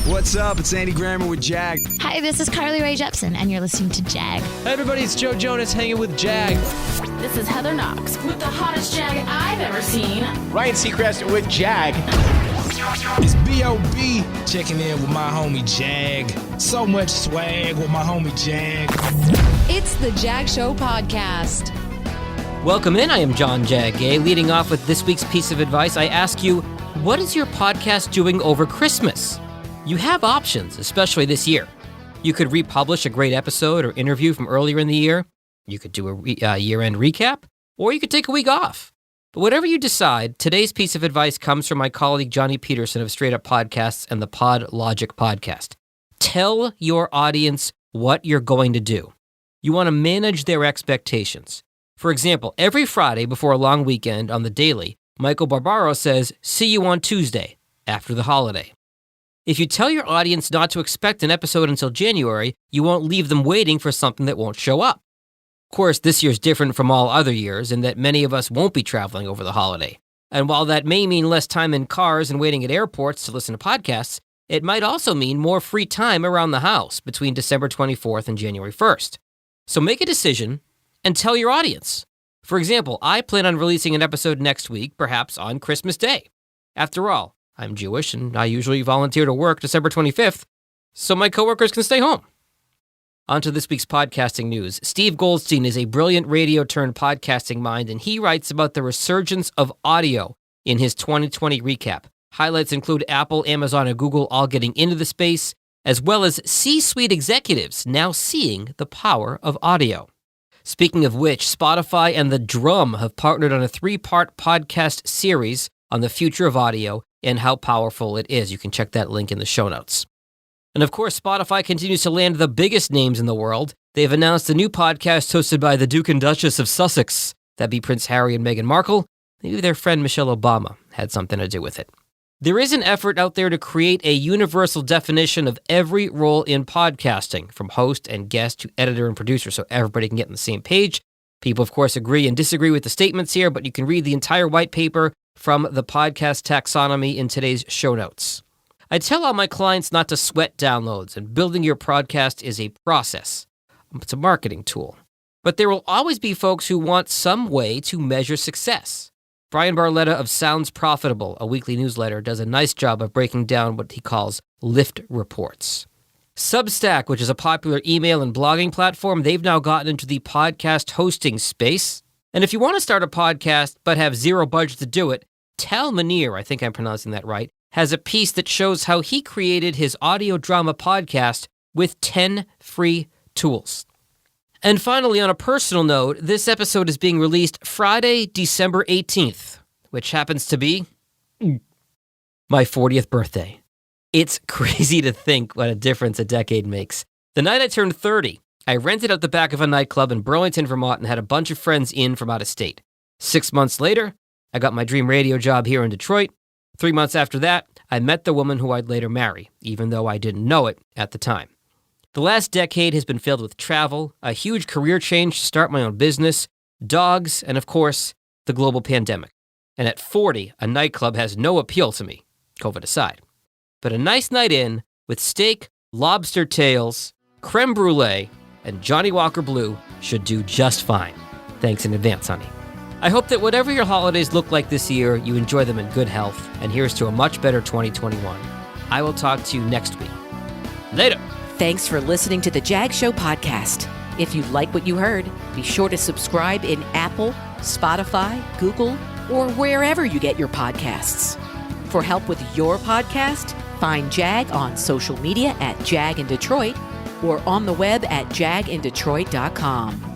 What's up? It's Andy Grammer with Jag. Hi, this is Carly Rae Jepsen, and you're listening to Jag. Hey everybody, it's Joe Jonas hanging with Jag. This is Heather Knox with the hottest Jag I've ever seen. Ryan Seacrest with Jag. It's B.O.B. checking in with my homie Jag. So much swag with my homie Jag. It's the Jag Show podcast. Welcome in, I am John Jag Gay. Leading off with this week's piece of advice, I ask you, what is your podcast doing over Christmas? You have options, especially this year. You could republish a great episode or interview from earlier in the year. You could do a year-end recap, or you could take a week off. But whatever you decide, today's piece of advice comes from my colleague Johnny Peterson of Straight Up Podcasts and the Pod Logic podcast. Tell your audience what you're going to do. You want to manage their expectations. For example, every Friday before a long weekend on The Daily, Michael Barbaro says, "See you on Tuesday, after the holiday." If you tell your audience not to expect an episode until January, you won't leave them waiting for something that won't show up. Of course, this year's different from all other years in that many of us won't be traveling over the holiday. And while that may mean less time in cars and waiting at airports to listen to podcasts, it might also mean more free time around the house between December 24th and January 1st. So make a decision and tell your audience. For example, I plan on releasing an episode next week, perhaps on Christmas Day. After all, I'm Jewish, and I usually volunteer to work December 25th, so my coworkers can stay home. On to this week's podcasting news. Steve Goldstein is a brilliant radio-turned-podcasting mind, and he writes about the resurgence of audio in his 2020 recap. Highlights include Apple, Amazon, and Google all getting into the space, as well as C-suite executives now seeing the power of audio. Speaking of which, Spotify and The Drum have partnered on a 3-part podcast series on the future of audio and how powerful it is. You can check that link in the show notes. And of course, Spotify continues to land the biggest names in the world. They've announced a new podcast hosted by the Duke and Duchess of Sussex. That'd be Prince Harry and Meghan Markle. Maybe their friend Michelle Obama had something to do with it. There is an effort out there to create a universal definition of every role in podcasting, from host and guest to editor and producer, so everybody can get on the same page. People, of course, agree and disagree with the statements here, but you can read the entire white paper from the podcast taxonomy in today's show notes. I tell all my clients not to sweat downloads, and building your podcast is a process. It's a marketing tool. But there will always be folks who want some way to measure success. Brian Barletta of Sounds Profitable, a weekly newsletter, does a nice job of breaking down what he calls lift reports. Substack, which is a popular email and blogging platform, they've now gotten into the podcast hosting space. And if you want to start a podcast but have zero budget to do it, Tal Minear, I think I'm pronouncing that right, has a piece that shows how he created his audio drama podcast with 10 free tools. And finally, on a personal note, this episode is being released Friday, December 18th, which happens to be my 40th birthday. It's crazy to think what a difference a decade makes. The night I turned 30, I rented out the back of a nightclub in Burlington, Vermont, and had a bunch of friends in from out of state. 6 months later, I got my dream radio job here in Detroit. 3 months after that, I met the woman who I'd later marry, even though I didn't know it at the time. The last decade has been filled with travel, a huge career change to start my own business, dogs, and of course, the global pandemic. And at 40, a nightclub has no appeal to me, COVID aside. But a nice night in with steak, lobster tails, creme brulee, and Johnnie Walker Blue should do just fine. Thanks in advance, honey. I hope that whatever your holidays look like this year, you enjoy them in good health, and here's to a much better 2021. I will talk to you next week. Later. Thanks for listening to the Jag Show podcast. If you like what you heard, be sure to subscribe in Apple, Spotify, Google, or wherever you get your podcasts. For help with your podcast, find Jag on social media at Jag in Detroit or on the web at jagindetroit.com.